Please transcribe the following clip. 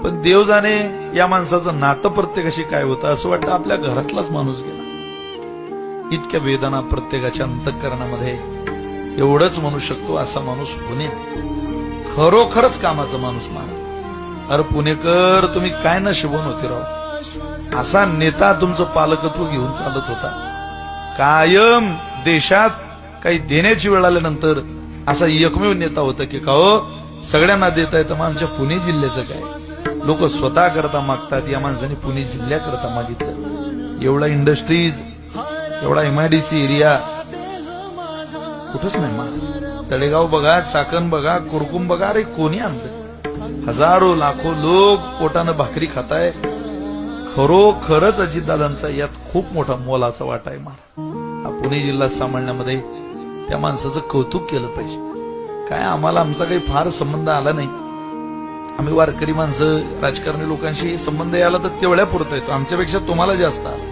पण देव जाणे या माणसाचं नातं प्रत्येकाशी काय होतं असं वाटतं आपल्या घरातलाच माणूस गेला. इतक्या वेदना प्रत्येकाच्या अंतःकरणामध्ये. एवढंच म्हणू शकतो असा माणूस पुणे खरोखरच कामाचा माणूस माना. अरे पुणेकर तुम्ही काय नशिबवान होते राव. असा नेता तुमचं पालकत्व घेऊन चालत होता. कायम देशात काही देण्याची वेळ आल्यानंतर असा एकमेव नेता होता की का हो सगळ्यांना देता येतं मग आमच्या पुणे जिल्ह्याचं काय. लोक स्वतः करता मागतात. या माणसाने पुणे जिल्ह्याकरता मागितलं. एवढा इंडस्ट्रीज, एवढा MIDC एरिया कुठंच नाही मा. तळेगाव बघा, चाकण बघा, कुरकुम बघा. अरे कोणी आणलं. हजारो लाखो लोक पोटानं भाकरी खाताय. खरोखरच अजितदादांचा यात खूप मोठा मोलाचा वाटा आहे. हा पुणे जिल्हा सांभाळण्यामध्ये त्या माणसाचं कौतुक केलं पाहिजे. काय आम्हाला आमचा काही फार संबंध आला नाही. आम्ही वारकरी माणसं, राजकारणी लोकांशी संबंध यायला तर तेवढ्या पुरता येतो. आमच्यापेक्षा तुम्हाला जास्त आला.